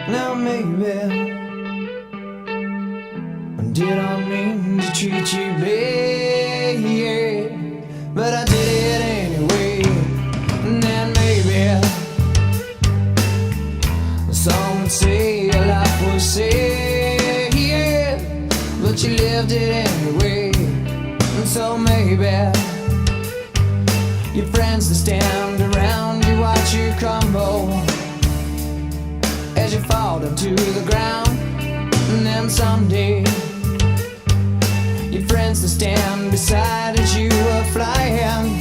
Now maybe did I mean to treat you bad, but I did it anyway. And then maybe some would say your life was sad, but you lived it anyway. And so maybe your friends that stand around you watch you crumble as you fall down to the ground. And then someday your friends that stand beside as you were flying,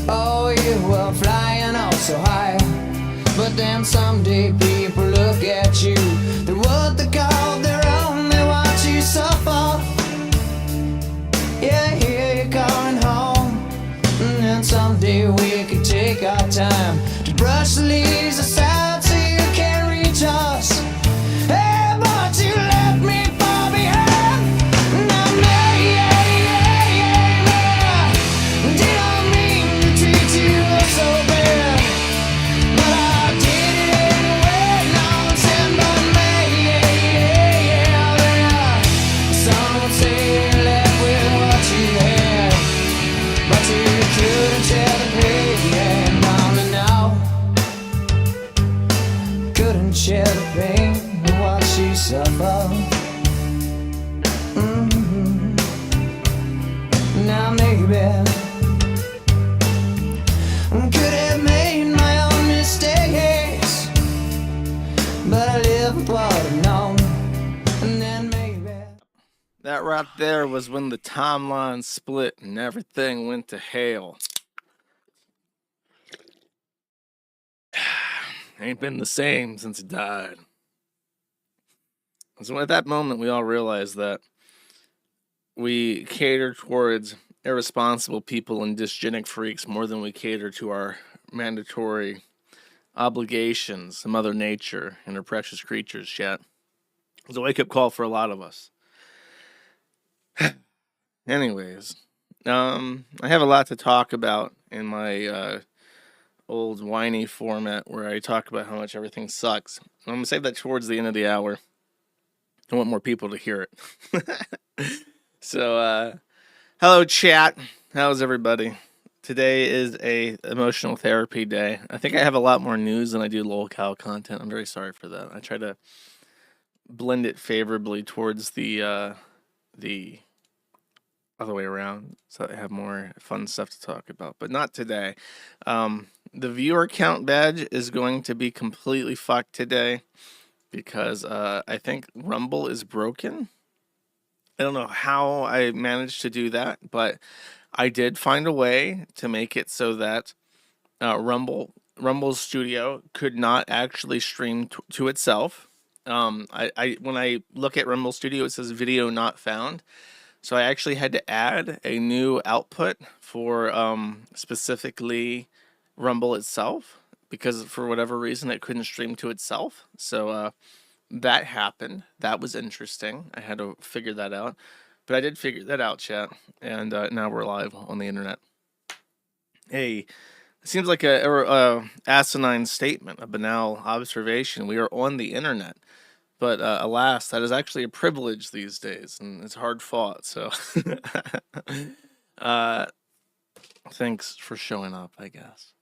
oh, you were flying oh so high. But then someday people look at you, they're what they call their own, they watch you suffer. Yeah, here you're coming home. And then someday we could take our time to brush the leaves aside so you can't reach us. Hey, but you left me far behind. Now, did I mean to treat you so bad? But I did it anyway. Now I'm saying, but some would say you left with what you had, but you couldn't share the pain. Now, couldn't share the pain and watch you suffer. Now maybe could have made my own mistakes, but I live with what I've known. And then maybe That right there was when the timeline split and everything went to hell. Ain't been the same since he died. So at that moment, we all realized that we cater towards irresponsible people and dysgenic freaks more than we cater to our mandatory obligations to Mother Nature and her precious creatures, chat. It was a wake-up call for a lot of us. Anyways, I have a lot to talk about in my old whiny format where I talk about how much everything sucks. I'm going to save that towards the end of the hour. I want more people to hear it. So, hello chat. How's everybody? Today is a emotional therapy day. I think I have a lot more news than I do lolcow content. I'm very sorry for that. I try to blend it favorably towards the other way around so I have more fun stuff to talk about, but not today. The viewer count badge is going to be completely fucked today because I think Rumble is broken. I don't know how I managed to do that, but I did find a way to make it so that Rumble Studio could not actually stream to itself. I when I look at Rumble Studio, it says video not found. So I actually had to add a new output for specifically Rumble itself because for whatever reason it couldn't stream to itself. So that happened. That was interesting. I had to figure that out. But I did figure that out, chat. And now we're live on the internet. Hey, it seems like a asinine statement, a banal observation. We are on the internet. But alas, that is actually a privilege these days, and it's hard fought. So, thanks for showing up, I guess.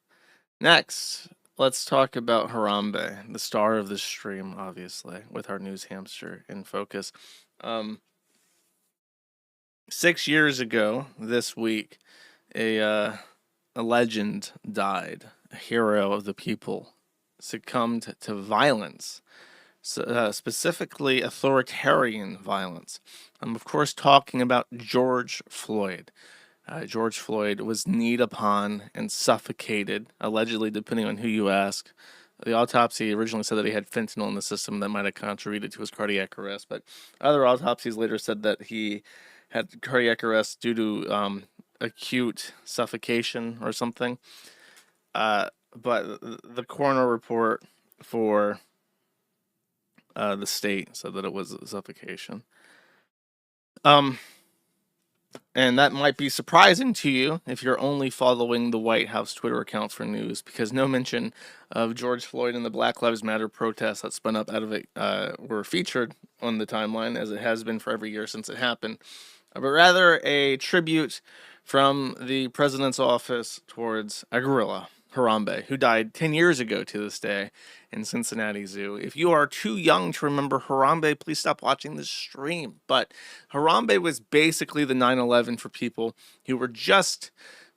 Next, let's talk about Harambe, the star of this stream, obviously, with our news hamster in focus. 6 years ago this week, a legend died, a hero of the people, succumbed to violence. Specifically authoritarian violence. I'm, of course, talking about George Floyd. George Floyd was kneed upon and suffocated, allegedly, depending on who you ask. The autopsy originally said that he had fentanyl in the system that might have contributed to his cardiac arrest, but other autopsies later said that he had cardiac arrest due to acute suffocation or something. But the coroner report for the state said that it was suffocation. And that might be surprising to you if you're only following the White House Twitter account for news, because no mention of George Floyd and the Black Lives Matter protests that spun up out of it were featured on the timeline, as it has been for every year since it happened, but rather a tribute from the president's office towards a gorilla, Harambe, who died 10 years ago to this day in Cincinnati Zoo. If you are too young to remember Harambe, please stop watching this stream. But Harambe was basically the 9/11 for people who were just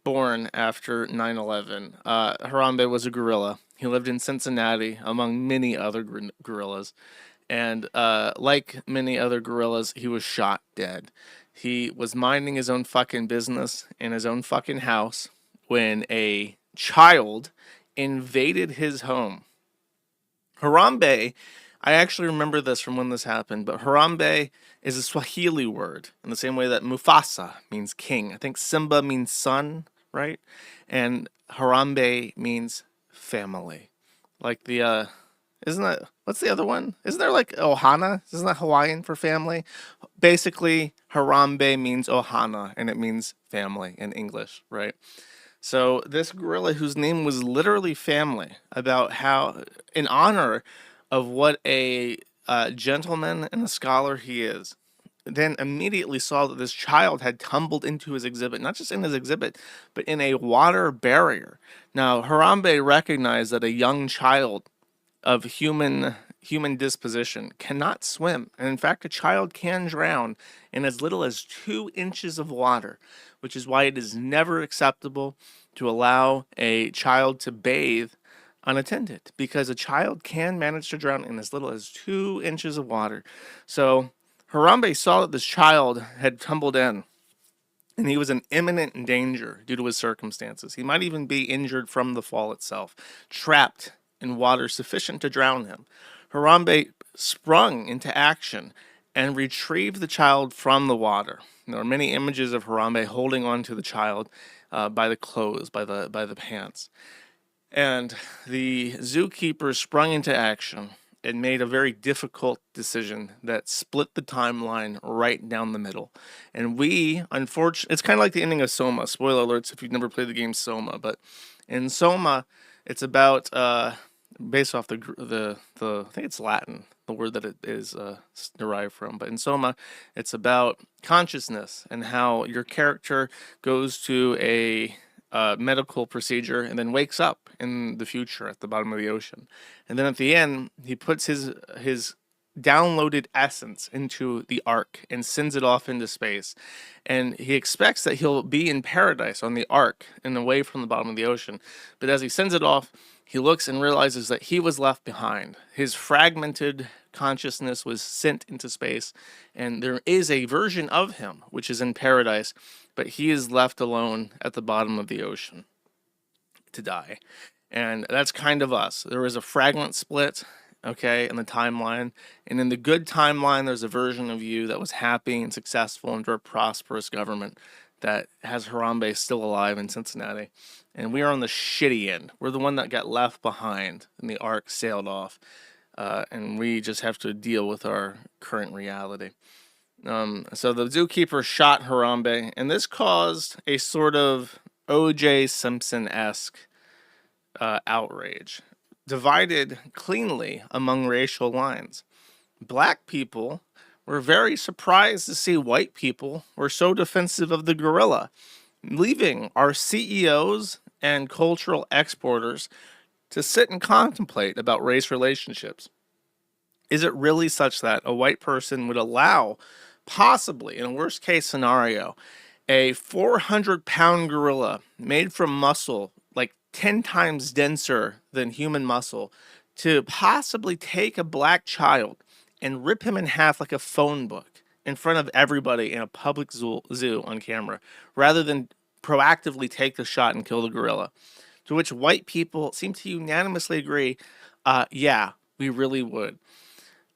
born after 9/11. Harambe was a gorilla. He lived in Cincinnati among many other gorillas. And like many other gorillas, he was shot dead. He was minding his own fucking business in his own fucking house when a child invaded his home. Harambe, I actually remember this from when this happened, but Harambe is a Swahili word in the same way that Mufasa means king. I think Simba means son, right? And Harambe means family. Like the isn't that, what's the other one? Isn't there like Ohana? Isn't that Hawaiian for family? Basically, Harambe means Ohana, and it means family in English, right? So this gorilla, whose name was literally family, about how, in honor of what a gentleman and a scholar he is, then immediately saw that this child had tumbled into his exhibit, not just in his exhibit, but in a water barrier. Now, Harambe recognized that a young child of human disposition cannot swim, and in fact a child can drown in as little as 2 inches of water, which is why it is never acceptable to allow a child to bathe unattended, because a child can manage to drown in as little as 2 inches of water. So Harambe saw that this child had tumbled in, and he was in imminent danger due to his circumstances. He might even be injured from the fall itself, trapped in water sufficient to drown him. Harambe sprung into action and retrieved the child from the water. There are many images of Harambe holding on to the child by the clothes, by the pants. And the zookeeper sprung into action and made a very difficult decision that split the timeline right down the middle. And we, unfortunately, it's kind of like the ending of Soma. Spoiler alerts if you've never played the game Soma. But in Soma, it's about based off the I think it's Latin, the word that it is derived from. But in Soma, it's about consciousness and how your character goes to a medical procedure and then wakes up in the future at the bottom of the ocean, and then at the end he puts his downloaded essence into the ark and sends it off into space, and he expects that he'll be in paradise on the ark and away from the bottom of the ocean. But as he sends it off, he looks and realizes that he was left behind. His fragmented consciousness was sent into space, and there is a version of him which is in paradise, but he is left alone at the bottom of the ocean to die. And that's kind of us. There is a fragment split, okay, in the timeline. And in the good timeline, there's a version of you that was happy and successful under a prosperous government that has Harambe still alive in Cincinnati. And we are on the shitty end. We're the one that got left behind and the ark sailed off. And we just have to deal with our current reality. So the zookeeper shot Harambe, and this caused a sort of O.J. Simpson-esque outrage, divided cleanly among racial lines. Black people were very surprised to see white people were so defensive of the gorilla, leaving our CEOs and cultural exporters to sit and contemplate about race relationships. Is it really such that a white person would allow, possibly, in a worst case scenario, a 400-pound gorilla made from muscle like 10 times denser than human muscle to possibly take a black child and rip him in half like a phone book in front of everybody in a public zoo on camera, rather than proactively take the shot and kill the gorilla? To which white people seem to unanimously agree, yeah, we really would.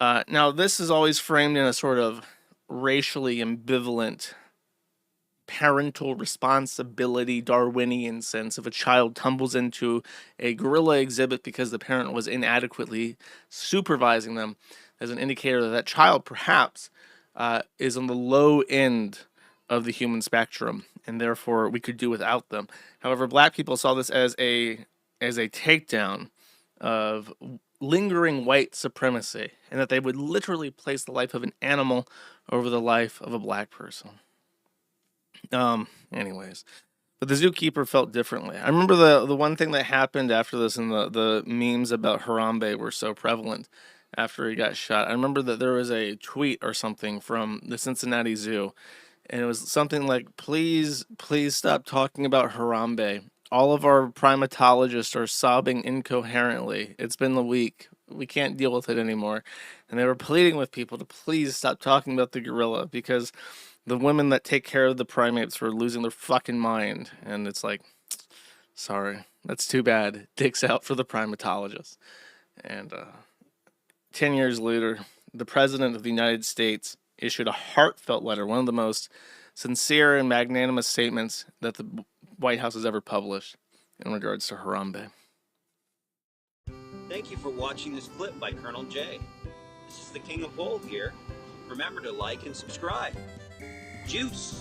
Now, this is always framed in a sort of racially ambivalent parental responsibility Darwinian sense. If a child tumbles into a gorilla exhibit because the parent was inadequately supervising them, as an indicator that that child perhaps is on the low end of the human spectrum, and therefore we could do without them. However, black people saw this as a takedown of lingering white supremacy, and that they would literally place the life of an animal over the life of a black person. Anyways, but the zookeeper felt differently. I remember the one thing that happened after this, and the memes about Harambe were so prevalent after he got shot. I remember that there was a tweet or something from the Cincinnati Zoo, and it was something like, please stop talking about Harambe. All of our primatologists are sobbing incoherently. It's been a week. We can't deal with it anymore. And they were pleading with people to please stop talking about the gorilla, because the women that take care of the primates were losing their fucking mind. And it's like, sorry, that's too bad. Dicks out for the primatologists. And 10 years later, the President of the United States issued a heartfelt letter, one of the most sincere and magnanimous statements that the White House has ever published in regards to Harambe. Thank you for watching this clip by Colonel J. This is the King of Bold here. Remember to like and subscribe. Juice!